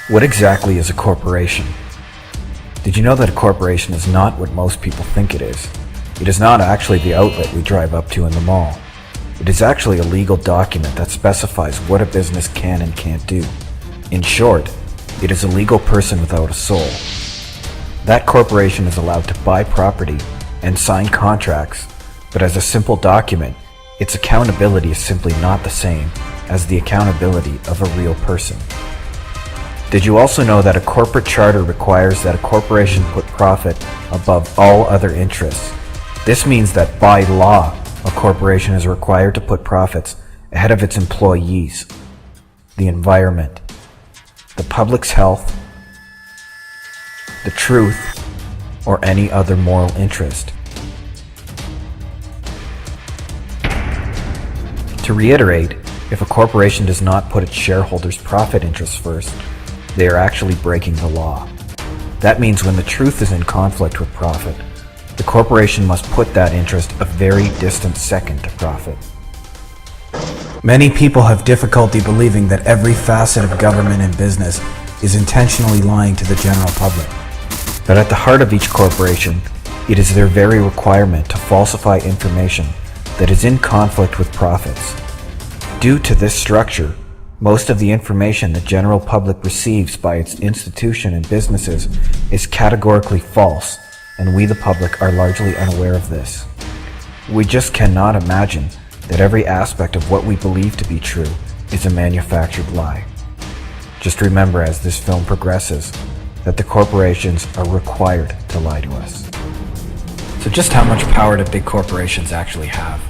What exactly is a corporation? Did you know that a corporation is not what most people think it is? It is not actually the outlet we drive up to in the mall. It is actually a legal document that specifies what a business can and can't do. In short, it is a legal person without a soul. That corporation is allowed to buy property and sign contracts, but as a simple document, its accountability is simply not the same as the accountability of a real person. Did you also know that a corporate charter requires that a corporation put profit above all other interests? This means that by law, a corporation is required to put profits ahead of its employees, the environment, the public's health, the truth, or any other moral interest. To reiterate, if a corporation does not put its shareholders' profit interests first, they are actually breaking the law. That means when the truth is in conflict with profit, the corporation must put that interest a very distant second to profit. Many people have difficulty believing that every facet of government and business is intentionally lying to the general public. But at the heart of each corporation, it is their very requirement to falsify information that is in conflict with profits. Due to this structure, most of the information the general public receives by its institution and businesses is categorically false, and we the public are largely unaware of this. We just cannot imagine that every aspect of what we believe to be true is a manufactured lie. Just remember as this film progresses that the corporations are required to lie to us. So just how much power do big corporations actually have?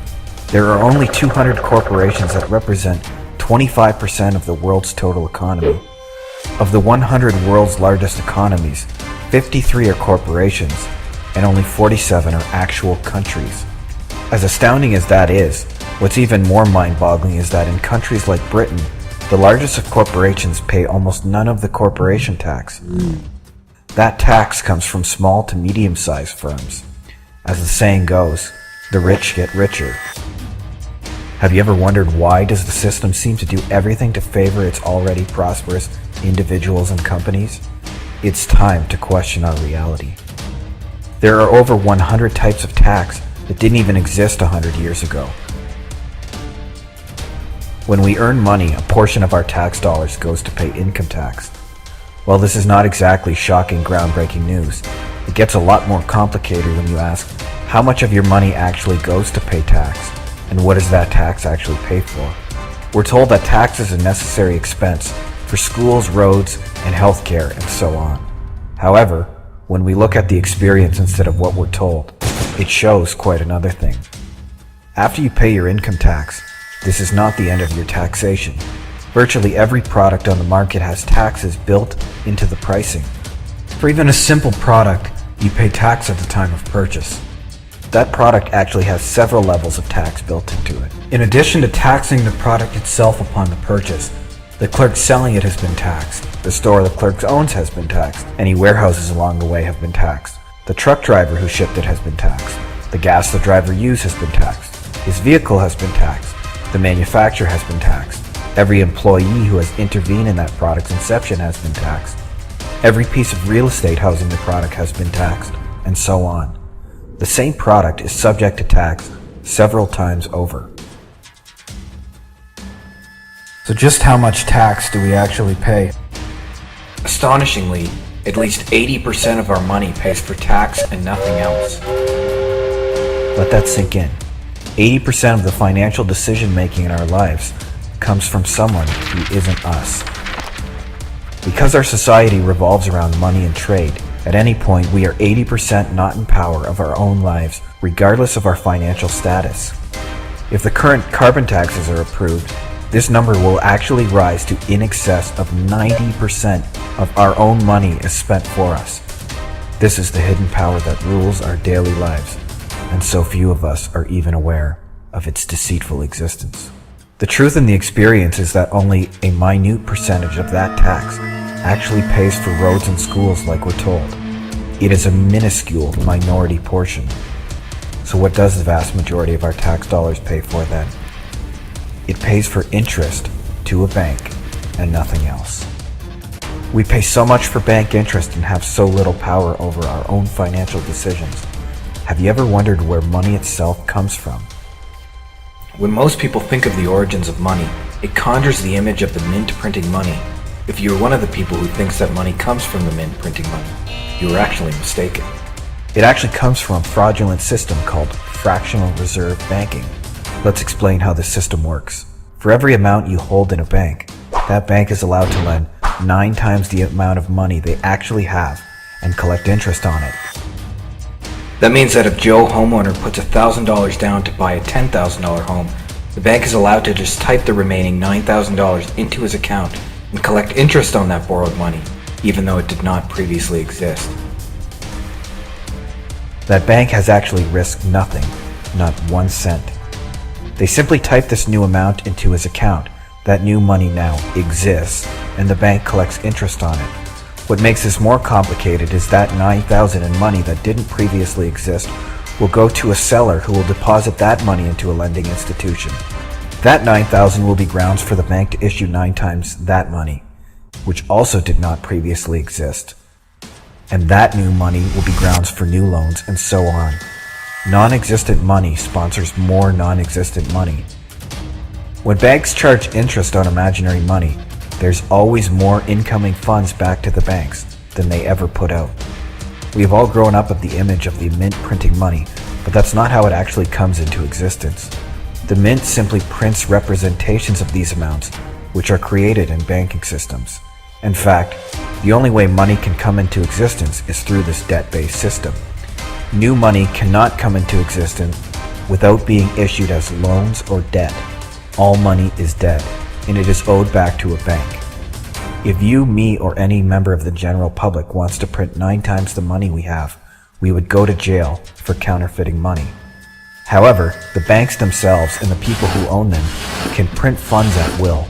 There are only 200 corporations that represent 25% of the world's total economy. Of the 100 world's largest economies, 53 are corporations, and only 47 are actual countries. As astounding as that is, what's even more mind-boggling is that in countries like Britain, the largest of corporations pay almost none of the corporation tax. That tax comes from small to medium-sized firms. As the saying goes, the rich get richer. Have you ever wondered why does the system seem to do everything to favor its already prosperous individuals and companies? It's time to question our reality. There are over 100 types of tax that didn't even exist 100 years ago. When we earn money, a portion of our tax dollars goes to pay income tax. While this is not exactly shocking, groundbreaking news, it gets a lot more complicated when you ask how much of your money actually goes to pay tax, and what does that tax actually pay for? We're told that tax is a necessary expense for schools, roads, and healthcare, and so on. However, when we look at the experience instead of what we're told, it shows quite another thing. After you pay your income tax, this is not the end of your taxation. Virtually every product on the market has taxes built into the pricing. For even a simple product, you pay tax at the time of purchase. That product actually has several levels of tax built into it. In addition to taxing the product itself upon the purchase, the clerk selling it has been taxed. The store the clerk owns has been taxed. Any warehouses along the way have been taxed. The truck driver who shipped it has been taxed. The gas the driver used has been taxed. His vehicle has been taxed. The manufacturer has been taxed. Every employee who has intervened in that product's inception has been taxed. Every piece of real estate housing the product has been taxed, and so on. The same product is subject to tax several times over. So just how much tax do we actually pay? Astonishingly, at least 80% of our money pays for tax and nothing else. Let that sink in. 80% of the financial decision-making in our lives comes from someone who isn't us. Because our society revolves around money and trade, at any point we are 80% not in power of our own lives, regardless of our financial status. If the current carbon taxes are approved, this number will actually rise to in excess of 90% of our own money is spent for us. This is the hidden power that rules our daily lives, and so few of us are even aware of its deceitful existence. The truth in the experience is that only a minute percentage of that tax actually pays for roads and schools like we're told. It is a minuscule minority portion. So what does the vast majority of our tax dollars pay for then? It pays for interest to a bank and nothing else. We pay so much for bank interest and have so little power over our own financial decisions. Have you ever wondered where money itself comes from? When most people think of the origins of money, it conjures the image of the mint printing money. If you're one of the people who thinks that money comes from the mint printing money, you are actually mistaken. It actually comes from a fraudulent system called fractional reserve banking. Let's explain how this system works. For every amount you hold in a bank, that bank is allowed to lend 9 times the amount of money they actually have and collect interest on it. That means that if Joe homeowner puts $1,000 down to buy a $10,000 home, the bank is allowed to just type the remaining $9,000 into his account and collect interest on that borrowed money, even though it did not previously exist. That bank has actually risked nothing, not 1 cent. They simply type this new amount into his account. That new money now exists, and the bank collects interest on it. What makes this more complicated is that $9,000 in money that didn't previously exist will go to a seller who will deposit that money into a lending institution. That $9,000 will be grounds for the bank to issue 9 times that money, which also did not previously exist. And that new money will be grounds for new loans, and so on. Non-existent money sponsors more non-existent money. When banks charge interest on imaginary money, there's always more incoming funds back to the banks than they ever put out. We have all grown up with the image of the mint printing money, but that's not how it actually comes into existence. The mint simply prints representations of these amounts, which are created in banking systems. In fact, the only way money can come into existence is through this debt-based system. New money cannot come into existence without being issued as loans or debt. All money is debt, and it is owed back to a bank. If you, me, or any member of the general public wants to print 9 times the money we have, we would go to jail for counterfeiting money. However, the banks themselves and the people who own them can print funds at will.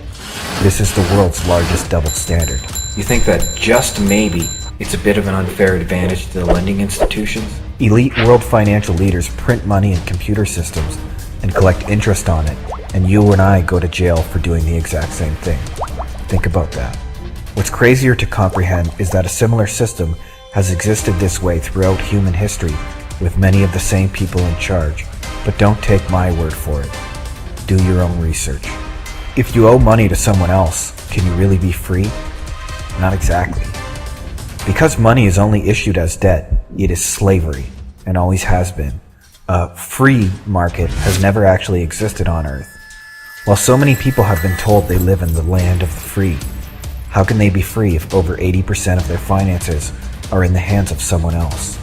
This is the world's largest double standard. You think that just maybe it's a bit of an unfair advantage to the lending institutions? Elite world financial leaders print money in computer systems and collect interest on it, and you and I go to jail for doing the exact same thing. Think about that. What's crazier to comprehend is that a similar system has existed this way throughout human history with many of the same people in charge. But don't take my word for it. Do your own research. If you owe money to someone else, can you really be free? Not exactly. Because money is only issued as debt, it is slavery, and always has been. A free market has never actually existed on Earth. While so many people have been told they live in the land of the free, how can they be free if over 80% of their finances are in the hands of someone else?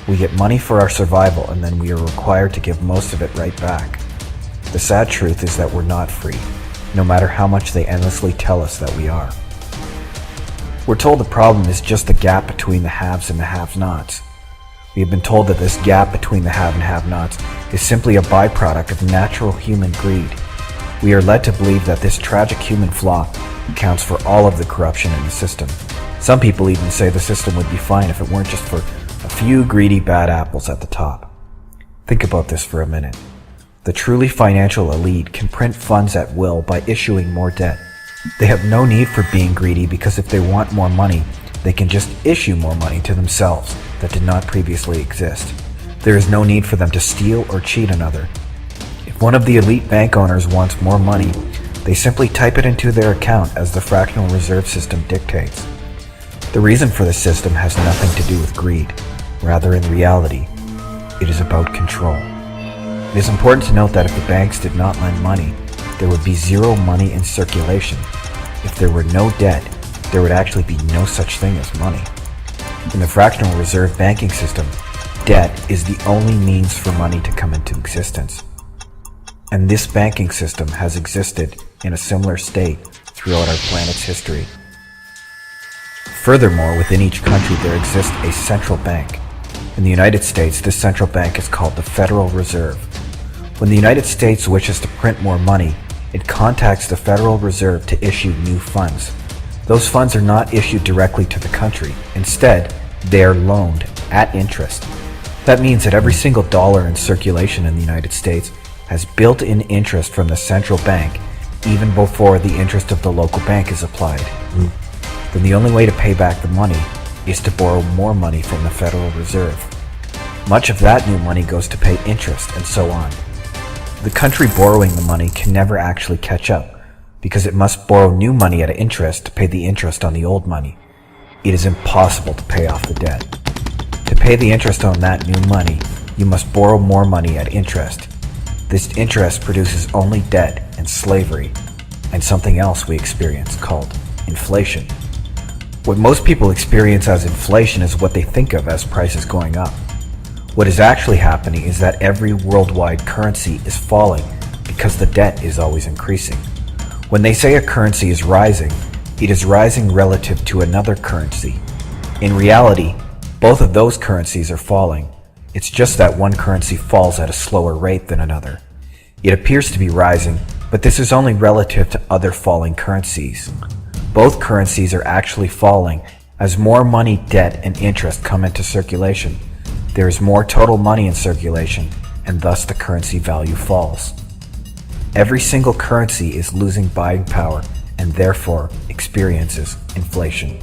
We get money for our survival, and then we are required to give most of it right back. The sad truth is that we're not free, no matter how much they endlessly tell us that we are. We're told the problem is just the gap between the haves and the have-nots. We have been told that this gap between the have and have-nots is simply a byproduct of natural human greed. We are led to believe that this tragic human flaw accounts for all of the corruption in the system. Some people even say the system would be fine if it weren't just for a few greedy bad apples at the top. Think about this for a minute. The truly financial elite can print funds at will by issuing more debt. They have no need for being greedy because if they want more money, they can just issue more money to themselves that did not previously exist. There is no need for them to steal or cheat another. If one of the elite bank owners wants more money, they simply type it into their account as the fractional reserve system dictates. The reason for this system has nothing to do with greed. Rather, in reality, it is about control. It is important to note that if the banks did not lend money, there would be zero money in circulation. If there were no debt, there would actually be no such thing as money. In the fractional reserve banking system, debt is the only means for money to come into existence. And this banking system has existed in a similar state throughout our planet's history. Furthermore, within each country there exists a central bank. In the United States, this central bank is called the Federal Reserve. When the United States wishes to print more money, it contacts the Federal Reserve to issue new funds. Those funds are not issued directly to the country. Instead, they are loaned at interest. That means that every single dollar in circulation in the United States has built-in interest from the central bank, even before the interest of the local bank is applied. then the only way to pay back the money is to borrow more money from the Federal Reserve. Much of that new money goes to pay interest and so on. The country borrowing the money can never actually catch up because it must borrow new money at interest to pay the interest on the old money. It is impossible to pay off the debt. To pay the interest on that new money, you must borrow more money at interest. This interest produces only debt and slavery, and something else we experience called inflation. What most people experience as inflation is what they think of as prices going up. What is actually happening is that every worldwide currency is falling because the debt is always increasing. When they say a currency is rising, it is rising relative to another currency. In reality, both of those currencies are falling. It's just that one currency falls at a slower rate than another. It appears to be rising, but this is only relative to other falling currencies. Both currencies are actually falling as more money, debt, and interest come into circulation. There is more total money in circulation, and thus the currency value falls. Every single currency is losing buying power and therefore experiences inflation.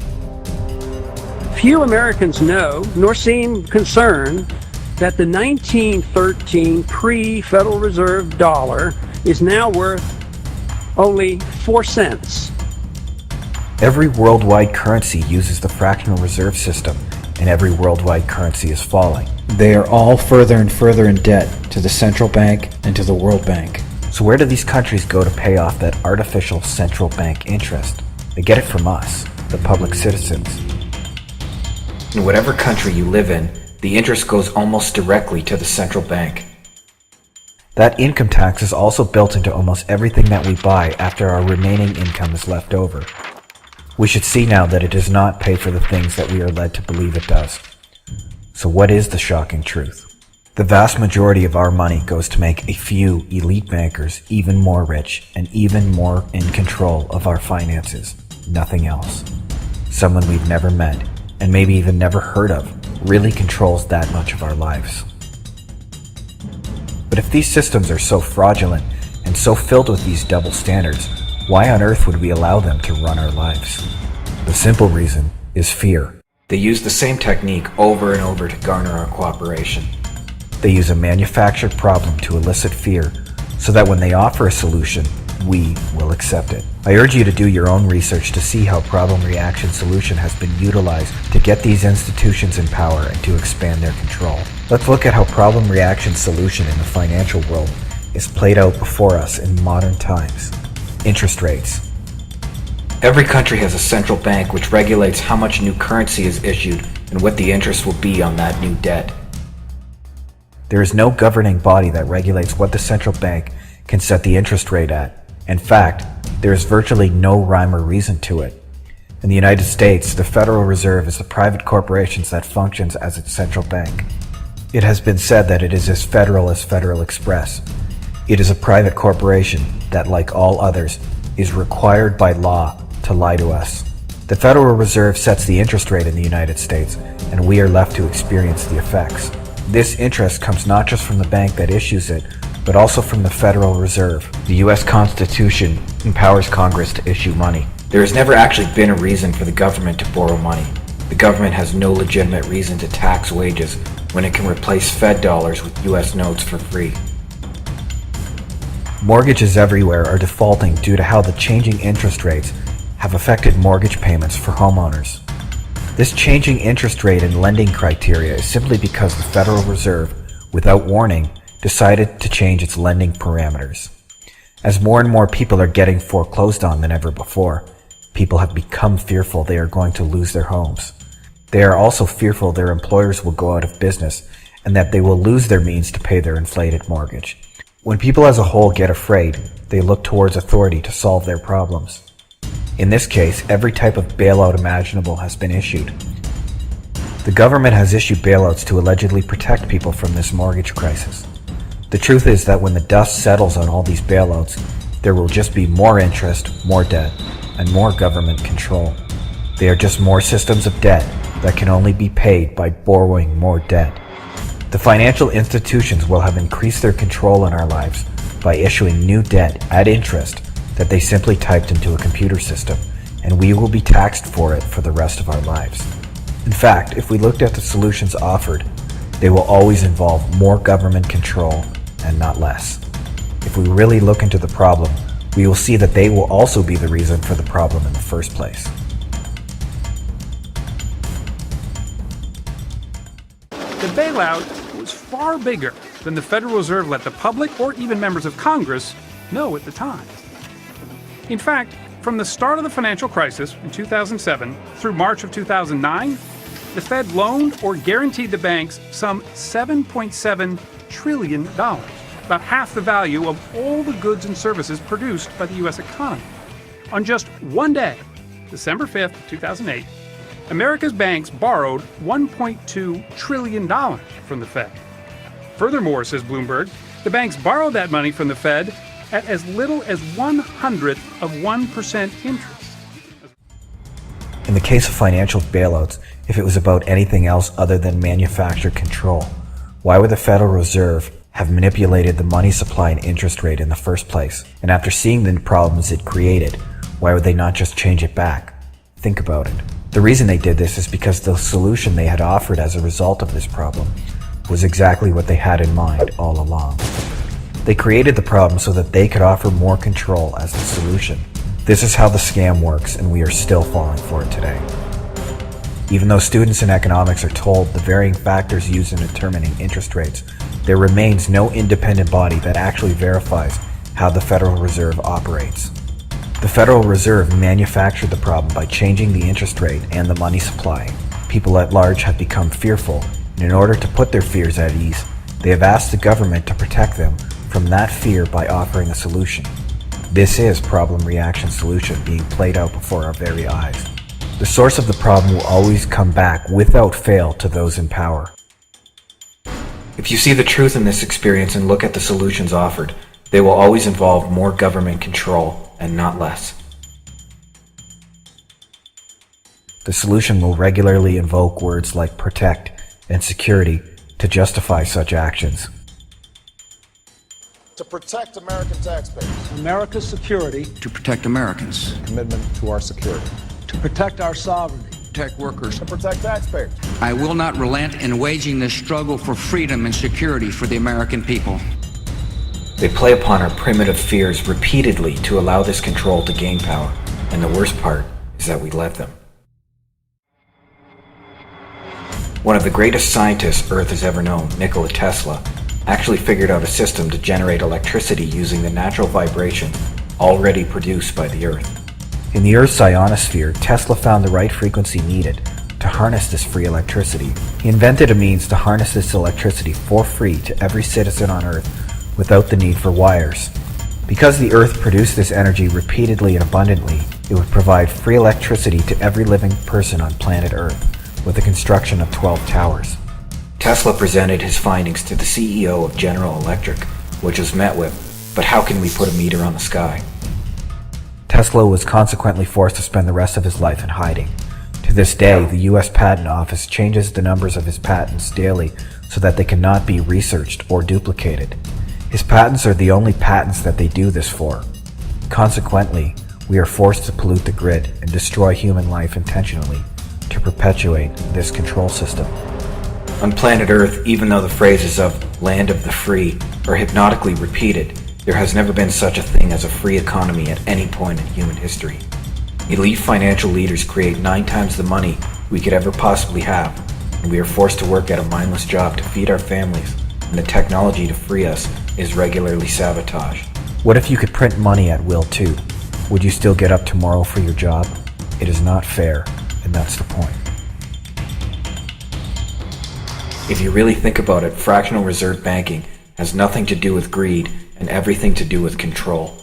Few Americans know, nor seem concerned, that the 1913 pre-Federal Reserve dollar is now worth only 4 cents. Every worldwide currency uses the fractional reserve system, and every worldwide currency is falling. They are all further and further in debt to the central bank and to the World Bank. So where do these countries go to pay off that artificial central bank interest? They get it from us, the public citizens. In whatever country you live in, the interest goes almost directly to the central bank. That income tax is also built into almost everything that we buy after our remaining income is left over. We should see now that it does not pay for the things that we are led to believe it does. So what is the shocking truth? The vast majority of our money goes to make a few elite bankers even more rich and even more in control of our finances. Nothing else. Someone we've never met, and maybe even never heard of, really controls that much of our lives. But if these systems are so fraudulent and so filled with these double standards, why on earth would we allow them to run our lives? The simple reason is fear. They use the same technique over and over to garner our cooperation. They use a manufactured problem to elicit fear so that when they offer a solution, we will accept it. I urge you to do your own research to see how problem reaction solution has been utilized to get these institutions in power and to expand their control. Let's look at how problem reaction solution in the financial world is played out before us in modern times. Interest rates. Every country has a central bank which regulates how much new currency is issued and what the interest will be on that new debt. There is no governing body that regulates what the central bank can set the interest rate at. In fact, there is virtually no rhyme or reason to it. In the United States, the Federal Reserve is the private corporation that functions as its central bank. It has been said that it is as federal as Federal Express. It is a private corporation that, like all others, is required by law to lie to us. The Federal Reserve sets the interest rate in the United States, and we are left to experience the effects. This interest comes not just from the bank that issues it, but also from the Federal Reserve. The U.S. Constitution empowers Congress to issue money. There has never actually been a reason for the government to borrow money. The government has no legitimate reason to tax wages when it can replace Fed dollars with U.S. notes for free. Mortgages everywhere are defaulting due to how the changing interest rates have affected mortgage payments for homeowners. This changing interest rate and lending criteria is simply because the Federal Reserve, without warning, decided to change its lending parameters. As more and more people are getting foreclosed on than ever before, people have become fearful they are going to lose their homes. They are also fearful their employers will go out of business and that they will lose their means to pay their inflated mortgage. When people as a whole get afraid, they look towards authority to solve their problems. In this case, every type of bailout imaginable has been issued. The government has issued bailouts to allegedly protect people from this mortgage crisis. The truth is that when the dust settles on all these bailouts, there will just be more interest, more debt, and more government control. They are just more systems of debt that can only be paid by borrowing more debt. The financial institutions will have increased their control in our lives by issuing new debt at interest that they simply typed into a computer system and we will be taxed for it for the rest of our lives. In fact, if we looked at the solutions offered, they will always involve more government control and not less. If we really look into the problem, we will see that they will also be the reason for the problem in the first place. The bailout was far bigger than the Federal Reserve let the public or even members of Congress know at the time. In fact, from the start of the financial crisis in 2007 through March of 2009, the Fed loaned or guaranteed the banks some $7.7 trillion, about half the value of all the goods and services produced by the U.S. economy. On just one day, December 5th, 2008, America's banks borrowed $1.2 trillion from the Fed. Furthermore, says Bloomberg, the banks borrowed that money from the Fed at as little as 1/100 of 1% interest. In the case of financial bailouts, if it was about anything else other than manufactured control, why would the Federal Reserve have manipulated the money supply and interest rate in the first place? And after seeing the problems it created, why would they not just change it back? Think about it. The reason they did this is because the solution they had offered as a result of this problem was exactly what they had in mind all along. They created the problem so that they could offer more control as the solution. This is how the scam works, and we are still falling for it today. Even though students in economics are told the varying factors used in determining interest rates, there remains no independent body that actually verifies how the Federal Reserve operates. The Federal Reserve manufactured the problem by changing the interest rate and the money supply. People at large have become fearful, and in order to put their fears at ease, they have asked the government to protect them from that fear by offering a solution. This is problem-reaction solution being played out before our very eyes. The source of the problem will always come back without fail to those in power. If you see the truth in this experience and look at the solutions offered, they will always involve more government control and not less. The solution will regularly invoke words like protect and security to justify such actions. To protect American taxpayers. America's security, To protect Americans. Commitment to our security. to protect our sovereignty. Protect workers. To protect taxpayers. I will not relent in waging this struggle for freedom and security for the American people. They play upon our primitive fears repeatedly to allow this control to gain power, and the worst part is that we let them. One of the greatest scientists Earth has ever known, Nikola Tesla, actually figured out a system to generate electricity using the natural vibration already produced by the Earth. In the Earth's ionosphere, Tesla found the right frequency needed to harness this free electricity. He invented a means to harness this electricity for free to every citizen on Earth without the need for wires. Because the Earth produced this energy repeatedly and abundantly, it would provide free electricity to every living person on planet Earth with the construction of 12 towers. Tesla presented his findings to the CEO of General Electric, which was met with, "But how can we put a meter on the sky?" Tesla was consequently forced to spend the rest of his life in hiding. To this day, the U.S. Patent Office changes the numbers of his patents daily so that they cannot be researched or duplicated. His patents are the only patents that they do this for. Consequently, we are forced to pollute the grid and destroy human life intentionally to perpetuate this control system. On planet Earth, even though the phrases of land of the free are hypnotically repeated, there has never been such a thing as a free economy at any point in human history. Elite financial leaders create 9 times the money we could ever possibly have, and we are forced to work at a mindless job to feed our families, and the technology to free us is regularly sabotaged. What if you could print money at will too? Would you still get up tomorrow for your job? It is not fair, and that's the point. If you really think about it, fractional reserve banking has nothing to do with greed and everything to do with control.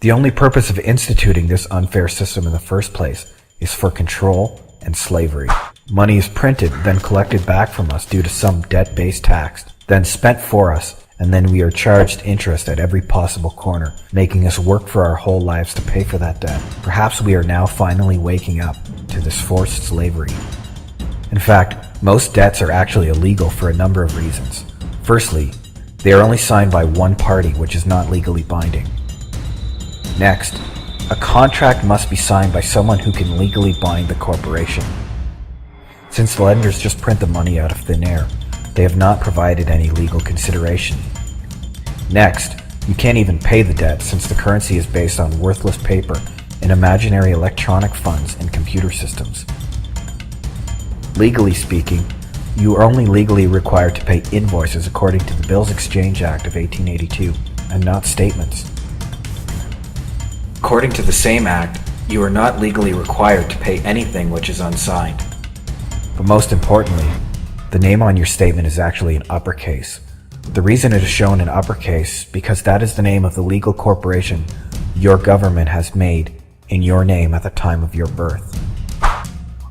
The only purpose of instituting this unfair system in the first place is for control and slavery. Money is printed, then collected back from us due to some debt-based tax, then spent for us, and then we are charged interest at every possible corner, making us work for our whole lives to pay for that debt. Perhaps we are now finally waking up to this forced slavery. In fact, most debts are actually illegal for a number of reasons. Firstly, they are only signed by one party, which is not legally binding. Next, A contract must be signed by someone who can legally bind the corporation. Since the lenders just print the money out of thin air, they have not provided any legal consideration. Next, you can't even pay the debt since the currency is based on worthless paper and imaginary electronic funds and computer systems. Legally speaking, you are only legally required to pay invoices according to the Bills Exchange Act of 1882, and not statements. According to the same act, you are not legally required to pay anything which is unsigned. But most importantly, the name on your statement is actually in uppercase. The reason it is shown in uppercase because that is the name of the legal corporation your government has made in your name at the time of your birth.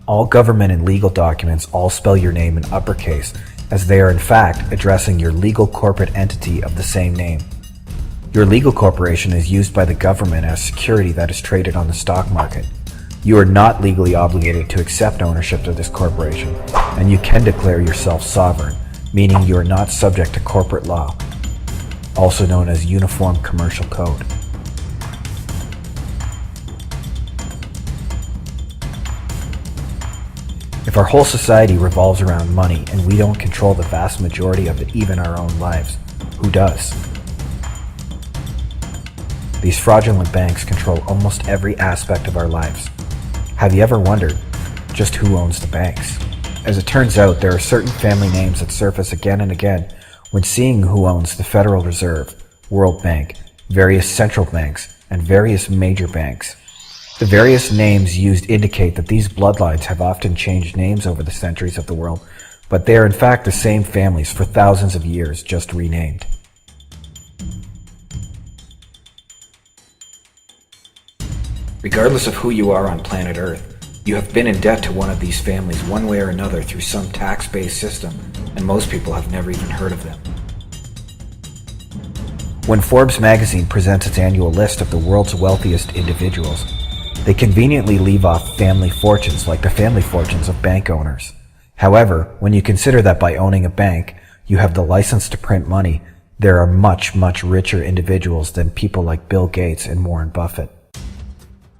All government and legal documents all spell your name in uppercase, as they are in fact addressing your legal corporate entity of the same name. Your legal corporation is used by the government as security that is traded on the stock market. You are not legally obligated to accept ownership of this corporation, and you can declare yourself sovereign, meaning you are not subject to corporate law, also known as Uniform Commercial Code. If our whole society revolves around money and we don't control the vast majority of it, even our own lives, who does? These fraudulent banks control almost every aspect of our lives. Have you ever wondered just who owns the banks? As it turns out, there are certain family names that surface again and again when seeing who owns the Federal Reserve, World Bank, various central banks, and various major banks. The various names used indicate that these bloodlines have often changed names over the centuries of the world, but they are in fact the same families for thousands of years, just renamed. Regardless of who you are on planet Earth, you have been in debt to one of these families one way or another through some tax-based system, and most people have never even heard of them. When Forbes magazine presents its annual list of the world's wealthiest individuals, they conveniently leave off family fortunes like the family fortunes of bank owners. However, when you consider that by owning a bank, you have the license to print money, there are much, much richer individuals than people like Bill Gates and Warren Buffett.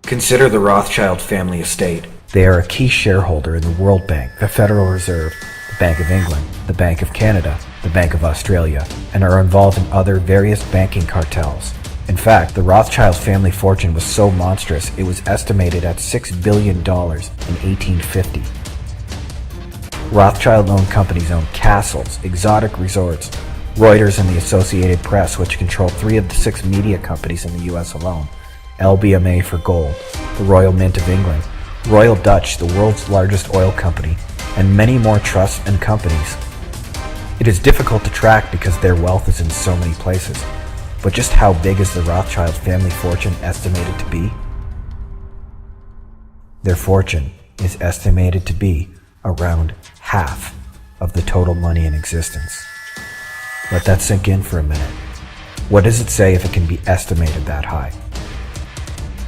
Consider the Rothschild family estate. They are a key shareholder in the World Bank, the Federal Reserve, the Bank of England, the Bank of Canada, the Bank of Australia, and are involved in other various banking cartels. In fact, the Rothschild family fortune was so monstrous it was estimated at $6 billion in 1850. Rothschild-owned companies own castles, exotic resorts, Reuters and the Associated Press, which control 3 of the 6 media companies in the US alone, LBMA for gold, the Royal Mint of England, Royal Dutch, the world's largest oil company, and many more trusts and companies. It is difficult to track because their wealth is in so many places. But just how big is the Rothschild family fortune estimated to be? Their fortune is estimated to be around half of the total money in existence. Let that sink in for a minute. What does it say if it can be estimated that high?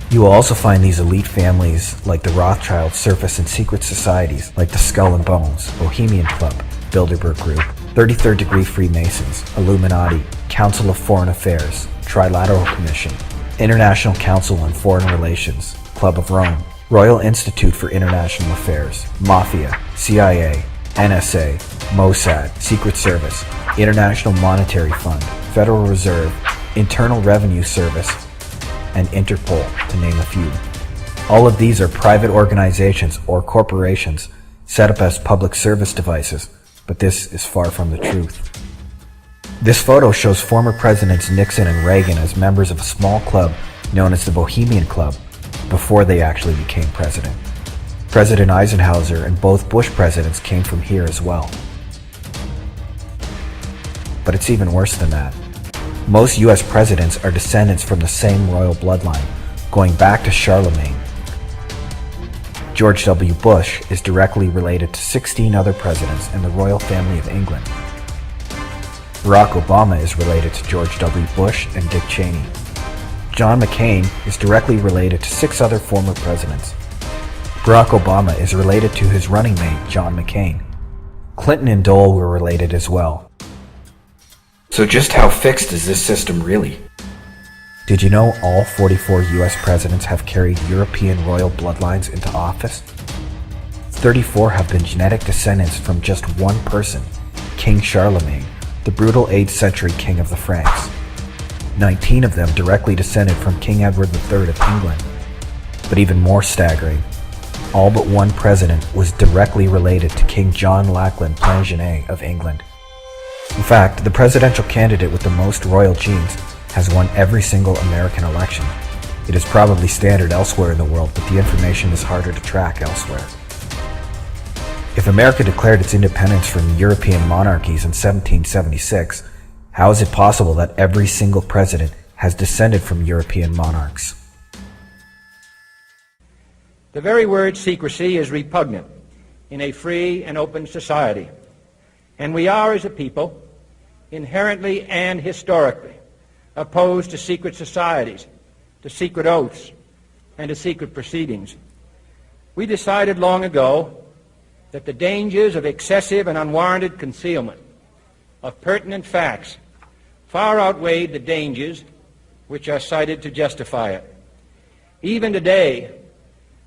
You will also find these elite families like the Rothschilds surface in secret societies like the Skull and Bones, Bohemian Club, Bilderberg Group, 33rd Degree Freemasons, Illuminati, Council of Foreign Affairs, Trilateral Commission, International Council on Foreign Relations, Club of Rome, Royal Institute for International Affairs, Mafia, CIA, NSA, Mossad, Secret Service, International Monetary Fund, Federal Reserve, Internal Revenue Service, and Interpol, to name a few. All of these are private organizations or corporations set up as public service devices, but this is far from the truth. This photo shows former Presidents Nixon and Reagan as members of a small club known as the Bohemian Club before they actually became president. President Eisenhower and both Bush presidents came from here as well. But it's even worse than that. Most US presidents are descendants from the same royal bloodline, going back to Charlemagne. George W. Bush is directly related to 16 other presidents in the royal family of England. Barack Obama is related to George W. Bush and Dick Cheney. John McCain is directly related to 6 other former presidents. Barack Obama is related to his running mate, John McCain. Clinton and Dole were related as well. So just how fixed is this system really? Did you know all 44 US presidents have carried European royal bloodlines into office? 34 have been genetic descendants from just one person, King Charlemagne, the brutal 8th century king of the Franks. 19 of them directly descended from King Edward III of England. But even more staggering, all but one president was directly related to King John Lackland Plantagenet of England. In fact, the presidential candidate with the most royal genes has won every single American election. It is probably standard elsewhere in the world, but the information is harder to track elsewhere. If America declared its independence from European monarchies in 1776, how is it possible that every single president has descended from European monarchs? The very word secrecy is repugnant in a free and open society, and we are, as a people, inherently and historically opposed to secret societies, to secret oaths, and to secret proceedings. We decided long ago that the dangers of excessive and unwarranted concealment of pertinent facts far outweighed the dangers which are cited to justify it. Even today,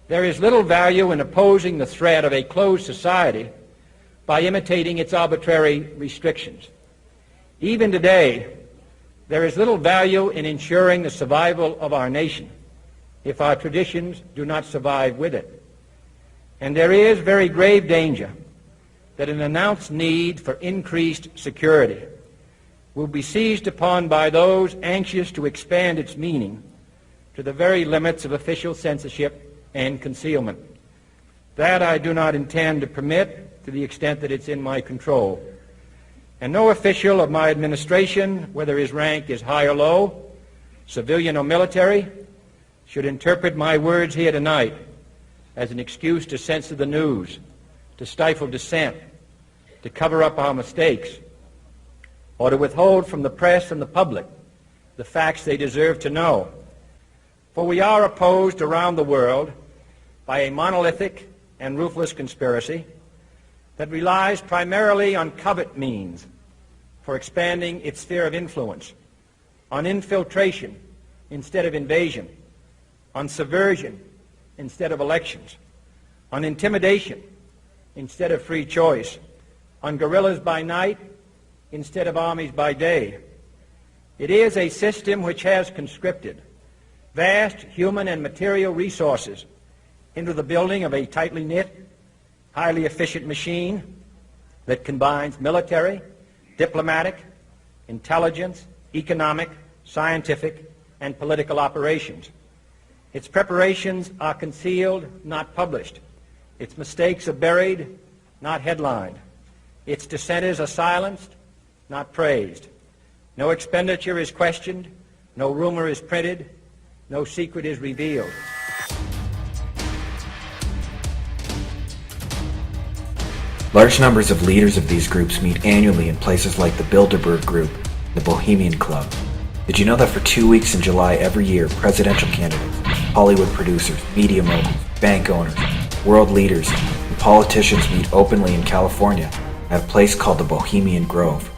there is little value in opposing the threat of a closed society by imitating its arbitrary restrictions. Even today, there is little value in ensuring the survival of our nation if our traditions do not survive with it. And there is very grave danger that an announced need for increased security will be seized upon by those anxious to expand its meaning to the very limits of official censorship and concealment. That I do not intend to permit to the extent that it's in my control. And no official of my administration, whether his rank is high or low, civilian or military, should interpret my words here tonight as an excuse to censor the news, to stifle dissent, to cover up our mistakes, or to withhold from the press and the public the facts they deserve to know. For we are opposed around the world by a monolithic and ruthless conspiracy that relies primarily on covert means for expanding its sphere of influence, on infiltration instead of invasion, on subversion instead of elections, on intimidation instead of free choice, on guerrillas by night instead of armies by day. It is a system which has conscripted vast human and material resources into the building of a tightly knit, highly efficient machine that combines military, diplomatic, intelligence, economic, scientific, and political operations. Its preparations are concealed, not published. Its mistakes are buried, not headlined. Its dissenters are silenced, not praised. No expenditure is questioned, no rumor is printed, no secret is revealed. Large numbers of leaders of these groups meet annually in places like the Bilderberg Group, the Bohemian Club. Did you know that for 2 weeks in July every year, presidential candidates, Hollywood producers, media moguls, bank owners, world leaders, and politicians meet openly in California at a place called the Bohemian Grove?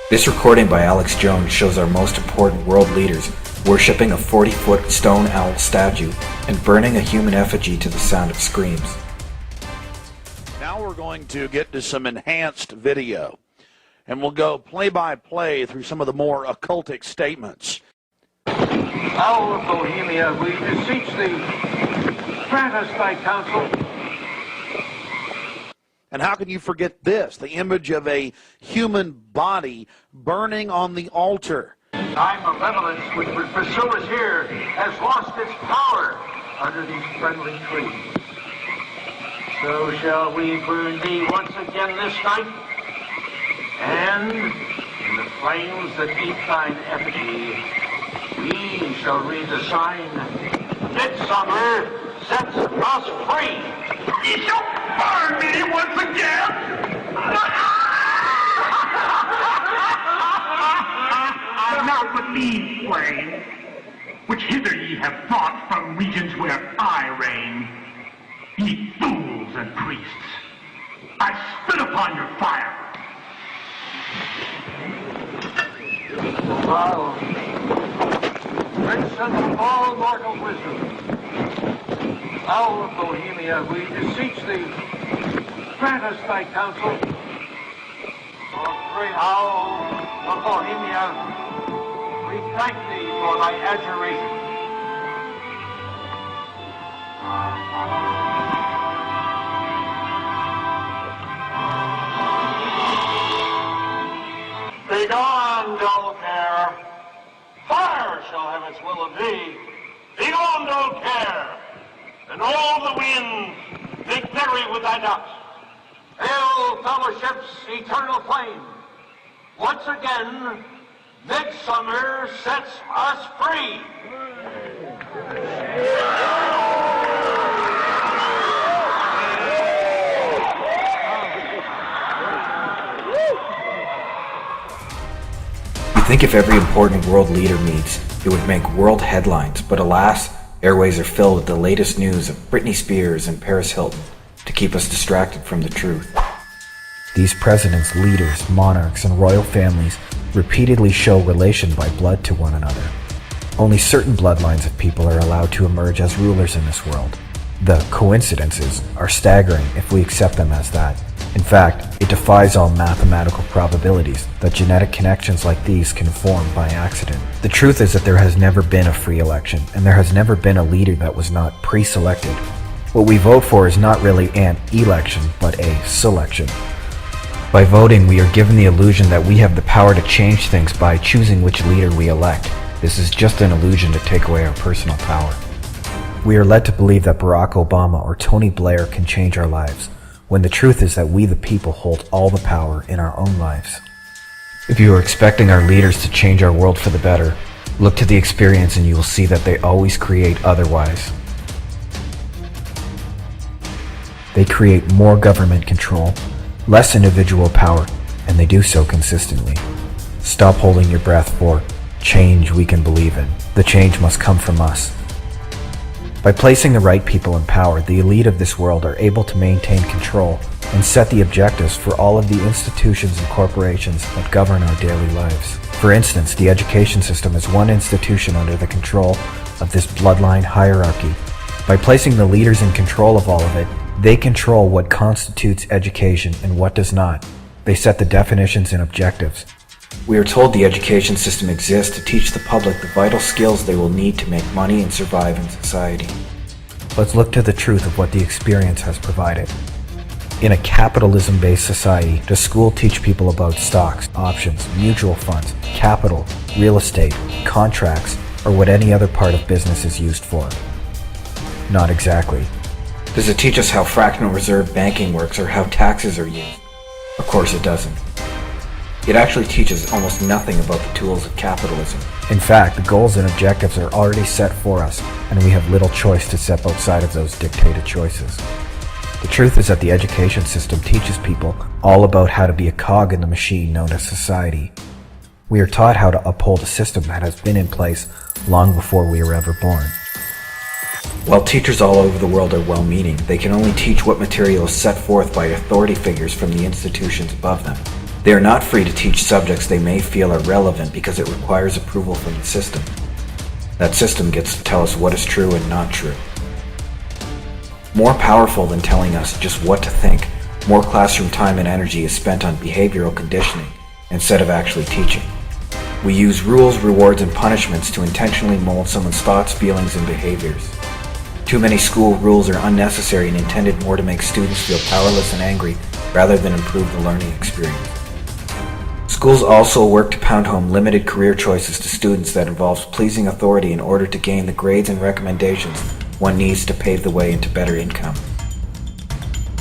This recording by Alex Jones shows our most important world leaders worshipping a 40-foot stone owl statue and burning a human effigy to the sound of screams. Now we're going to get to some enhanced video, and we'll go play-by-play through some of the more occultic statements. Our Bohemia, we beseech thee, grant us thy counsel. And how can you forget this? The image of a human body burning on the altar. Thy malevolence, which would pursue us here, has lost its power under these friendly trees. So shall we burn thee once again this night, and in the flames that eat thine effigy, we shall read the sign, Midsummer sets us free. Ye shall burn me once again. Not with these flames, which hither ye have brought from regions where I reign. Ye fools and priests, I spit upon your fire. Wow. prince of all mortal wisdom. Owl of Bohemia, we beseech thee, grant us thy counsel. O great owl of Bohemia, we thank thee for thy adjuration. Begone, dull care. Fire shall have its will of thee. Begone, dull care. And all the winds make merry with thy ducks. Hail, fellowship's eternal flame. Once again, midsummer sets us free. You think if every important world leader meets, it would make world headlines, but alas, airways are filled with the latest news of Britney Spears and Paris Hilton to keep us distracted from the truth. These presidents, leaders, monarchs, and royal families repeatedly show relation by blood to one another. Only certain bloodlines of people are allowed to emerge as rulers in this world. The coincidences are staggering if we accept them as that. In fact, it defies all mathematical probabilities that genetic connections like these can form by accident. The truth is that there has never been a free election, and there has never been a leader that was not pre-selected. What we vote for is not really an election, but a selection. By voting, we are given the illusion that we have the power to change things by choosing which leader we elect. This is just an illusion to take away our personal power. We are led to believe that Barack Obama or Tony Blair can change our lives, when the truth is that we the people hold all the power in our own lives. If you are expecting our leaders to change our world for the better, look to the experience and you will see that they always create otherwise. They create more government control, less individual power, and they do so consistently. Stop holding your breath for change we can believe in. The change must come from us. By placing the right people in power, the elite of this world are able to maintain control and set the objectives for all of the institutions and corporations that govern our daily lives. For instance, the education system is one institution under the control of this bloodline hierarchy. By placing the leaders in control of all of it, they control what constitutes education and what does not. They set the definitions and objectives. We are told the education system exists to teach the public the vital skills they will need to make money and survive in society. Let's look to the truth of what the experience has provided. In a capitalism-based society, does school teach people about stocks, options, mutual funds, capital, real estate, contracts, or what any other part of business is used for? Not exactly. Does it teach us how fractional reserve banking works or how taxes are used? Of course it doesn't. It actually teaches almost nothing about the tools of capitalism. In fact, the goals and objectives are already set for us, and we have little choice to step outside of those dictated choices. The truth is that the education system teaches people all about how to be a cog in the machine known as society. We are taught how to uphold a system that has been in place long before we were ever born. While teachers all over the world are well-meaning, they can only teach what material is set forth by authority figures from the institutions above them. They are not free to teach subjects they may feel are relevant because it requires approval from the system. That system gets to tell us what is true and not true. More powerful than telling us just what to think, more classroom time and energy is spent on behavioral conditioning instead of actually teaching. We use rules, rewards, and punishments to intentionally mold someone's thoughts, feelings, and behaviors. Too many school rules are unnecessary and intended more to make students feel powerless and angry rather than improve the learning experience. Schools also work to pound home limited career choices to students that involves pleasing authority in order to gain the grades and recommendations one needs to pave the way into better income.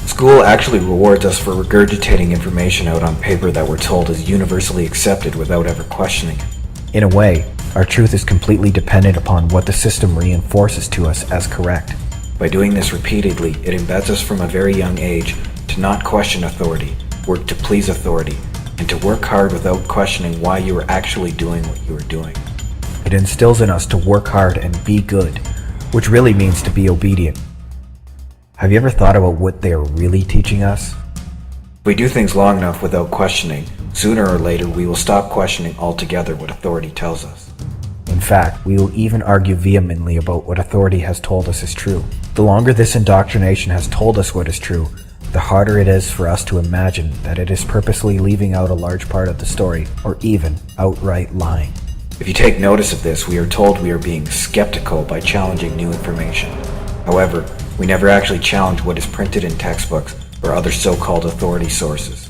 School actually rewards us for regurgitating information out on paper that we're told is universally accepted without ever questioning it. In a way, our truth is completely dependent upon what the system reinforces to us as correct. By doing this repeatedly, it embeds us from a very young age to not question authority, work to please authority, and to work hard without questioning why you are actually doing what you are doing. It instills in us to work hard and be good, which really means to be obedient. Have you ever thought about what they are really teaching us? If we do things long enough without questioning, sooner or later we will stop questioning altogether what authority tells us. In fact, we will even argue vehemently about what authority has told us is true. The longer this indoctrination has told us what is true, the harder it is for us to imagine that it is purposely leaving out a large part of the story, or even outright lying. If you take notice of this, we are told we are being skeptical by challenging new information. However, we never actually challenge what is printed in textbooks or other so-called authority sources.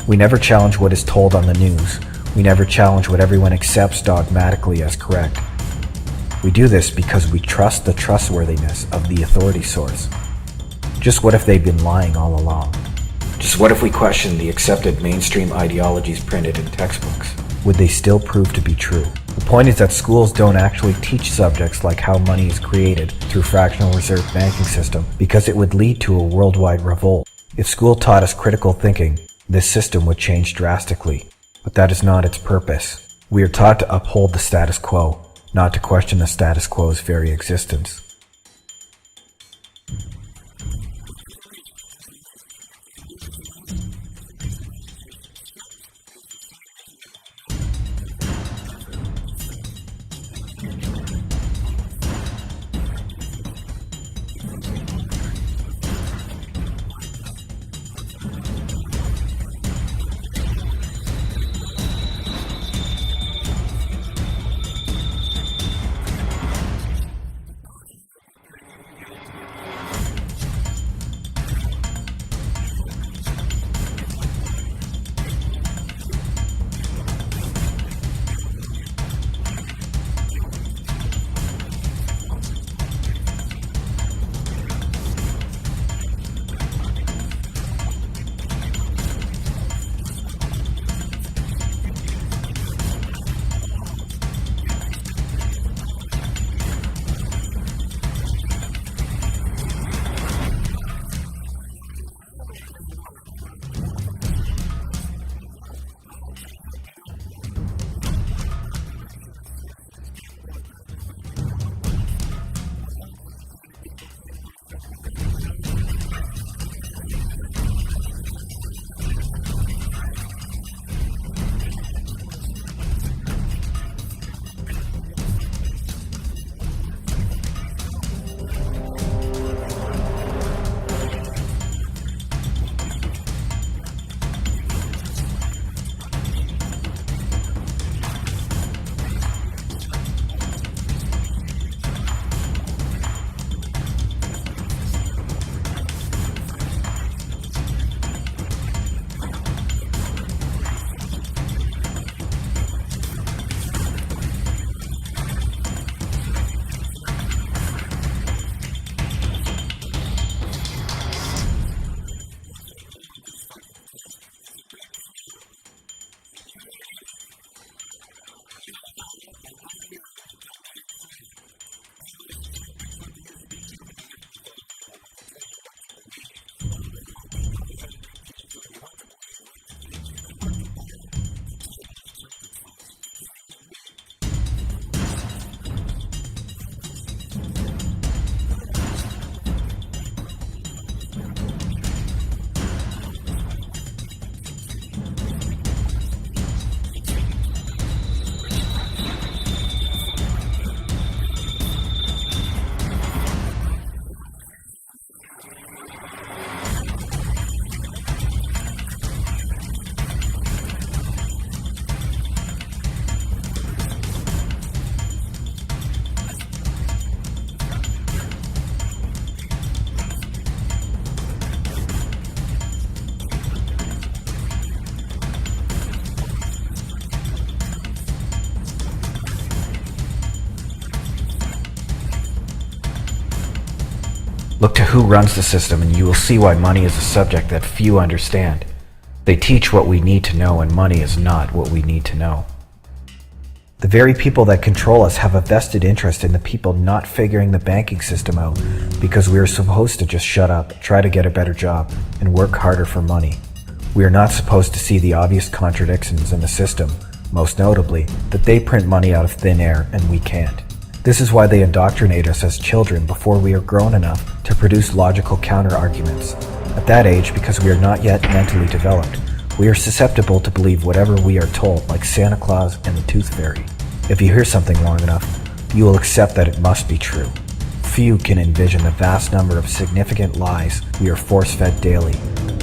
We never challenge what is told on the news. We never challenge what everyone accepts dogmatically as correct. We do this because we trust the trustworthiness of the authority source. Just what if they've been lying all along? Just what if we question the accepted mainstream ideologies printed in textbooks? Would they still prove to be true? The point is that schools don't actually teach subjects like how money is created through fractional reserve banking system because it would lead to a worldwide revolt. If school taught us critical thinking, this system would change drastically. But that is not its purpose. We are taught to uphold the status quo, not to question the status quo's very existence. Look to who runs the system and you will see why money is a subject that few understand. They teach what we need to know and money is not what we need to know. The very people that control us have a vested interest in the people not figuring the banking system out because we are supposed to just shut up, try to get a better job, and work harder for money. We are not supposed to see the obvious contradictions in the system, most notably that they print money out of thin air and we can't. This is why they indoctrinate us as children before we are grown enough to produce logical counter-arguments. At that age, because we are not yet mentally developed, we are susceptible to believe whatever we are told, like Santa Claus and the Tooth Fairy. If you hear something long enough, you will accept that it must be true. Few can envision the vast number of significant lies we are force-fed daily.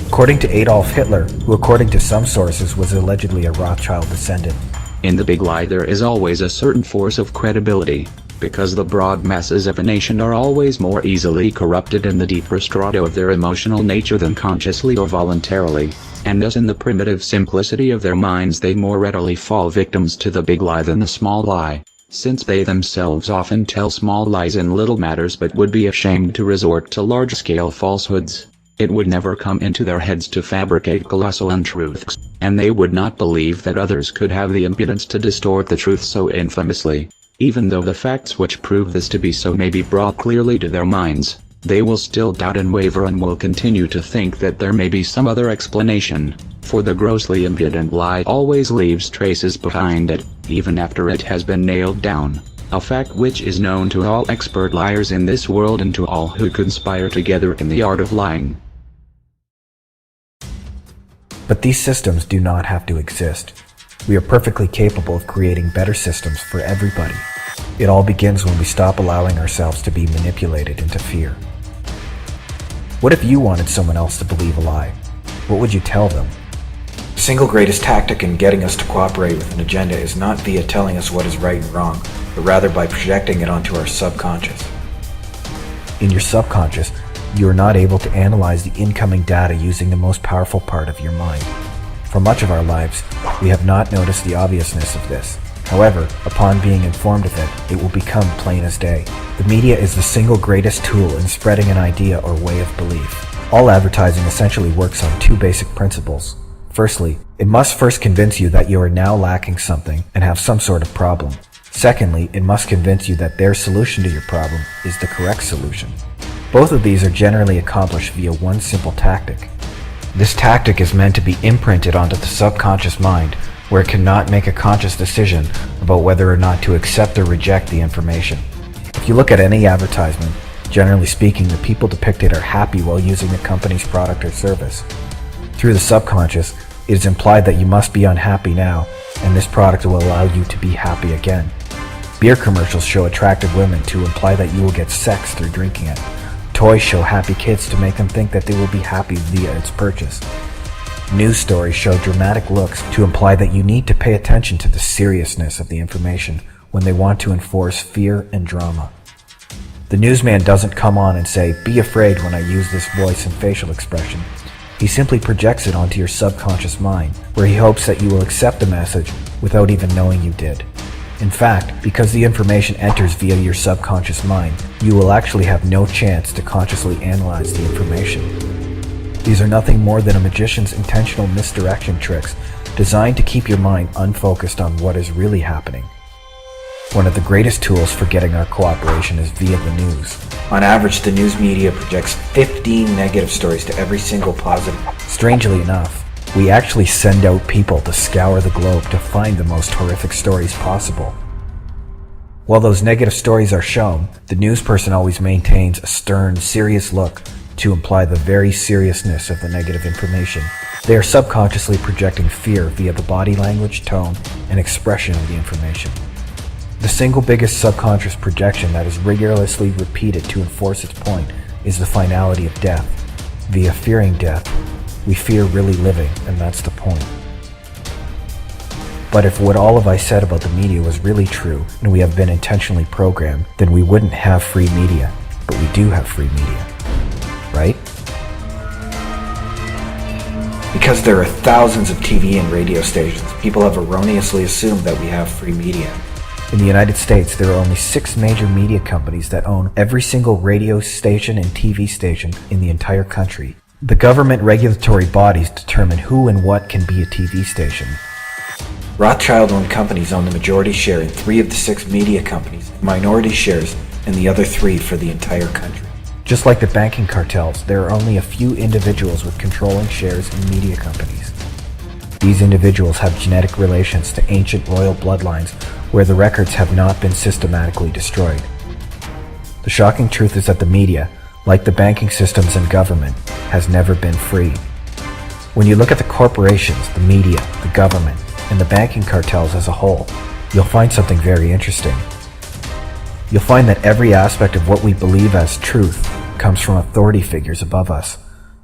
According to Adolf Hitler, who according to some sources was allegedly a Rothschild descendant. In the big lie there is always a certain force of credibility, because the broad masses of a nation are always more easily corrupted in the deeper strata of their emotional nature than consciously or voluntarily, and thus in the primitive simplicity of their minds they more readily fall victims to the big lie than the small lie, since they themselves often tell small lies in little matters but would be ashamed to resort to large-scale falsehoods. It would never come into their heads to fabricate colossal untruths, and they would not believe that others could have the impudence to distort the truth so infamously. Even though the facts which prove this to be so may be brought clearly to their minds, they will still doubt and waver and will continue to think that there may be some other explanation, for the grossly impudent lie always leaves traces behind it, even after it has been nailed down, a fact which is known to all expert liars in this world and to all who conspire together in the art of lying. But these systems do not have to exist. We are perfectly capable of creating better systems for everybody. It all begins when we stop allowing ourselves to be manipulated into fear. What if you wanted someone else to believe a lie? What would you tell them? The single greatest tactic in getting us to cooperate with an agenda is not via telling us what is right and wrong, but rather by projecting it onto our subconscious. In your subconscious, you are not able to analyze the incoming data using the most powerful part of your mind. For much of our lives, we have not noticed the obviousness of this. However, upon being informed of it, it will become plain as day. The media is the single greatest tool in spreading an idea or way of belief. All advertising essentially works on two basic principles. Firstly, it must first convince you that you are now lacking something and have some sort of problem. Secondly, it must convince you that their solution to your problem is the correct solution. Both of these are generally accomplished via one simple tactic. This tactic is meant to be imprinted onto the subconscious mind, where it cannot make a conscious decision about whether or not to accept or reject the information. If you look at any advertisement, generally speaking, the people depicted are happy while using the company's product or service. Through the subconscious, it is implied that you must be unhappy now, and this product will allow you to be happy again. Beer commercials show attractive women to imply that you will get sex through drinking it. Toys show happy kids to make them think that they will be happy via its purchase. News stories show dramatic looks to imply that you need to pay attention to the seriousness of the information when they want to enforce fear and drama. The newsman doesn't come on and say, "Be afraid" when I use this voice and facial expression. He simply projects it onto your subconscious mind, where he hopes that you will accept the message without even knowing you did. In fact, because the information enters via your subconscious mind, you will actually have no chance to consciously analyze the information. These are nothing more than a magician's intentional misdirection tricks designed to keep your mind unfocused on what is really happening. One of the greatest tools for getting our cooperation is via the news. On average, the news media projects 15 negative stories to every single positive. Strangely enough, we actually send out people to scour the globe to find the most horrific stories possible. While those negative stories are shown, the news person always maintains a stern, serious look to imply the very seriousness of the negative information. They are subconsciously projecting fear via the body language, tone, and expression of the information. The single biggest subconscious projection that is rigorously repeated to enforce its point is the finality of death. Via fearing death, we fear really living, and that's the point. But if what all of I said about the media was really true, and we have been intentionally programmed, then we wouldn't have free media. But we do have free media. Right? Because there are thousands of TV and radio stations, people have erroneously assumed that we have free media. In the United States, there are only 6 major media companies that own every single radio station and TV station in the entire country. The government regulatory bodies determine who and what can be a TV station. Rothschild-owned companies own the majority share in 3 of the 6 media companies, minority shares in the other 3 for the entire country. Just like the banking cartels, there are only a few individuals with controlling shares in media companies. These individuals have genetic relations to ancient royal bloodlines where the records have not been systematically destroyed. The shocking truth is that the media, like the banking systems and government, has never been free. When you look at the corporations, the media, the government, and the banking cartels as a whole, you'll find something very interesting. You'll find that every aspect of what we believe as truth comes from authority figures above us.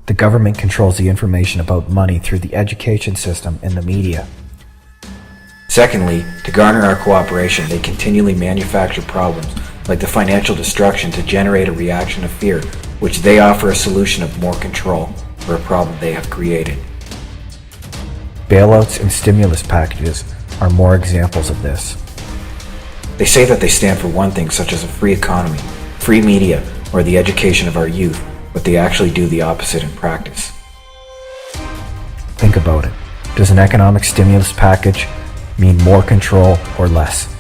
The government controls the information about money through the education system and the media. Secondly, to garner our cooperation, they continually manufacture problems like the financial destruction to generate a reaction of fear, which they offer a solution of more control for a problem they have created. Bailouts and stimulus packages are more examples of this. They say that they stand for one thing, such as a free economy, free media, or the education of our youth, but they actually do the opposite in practice. Think about it. Does an economic stimulus package mean more control or less?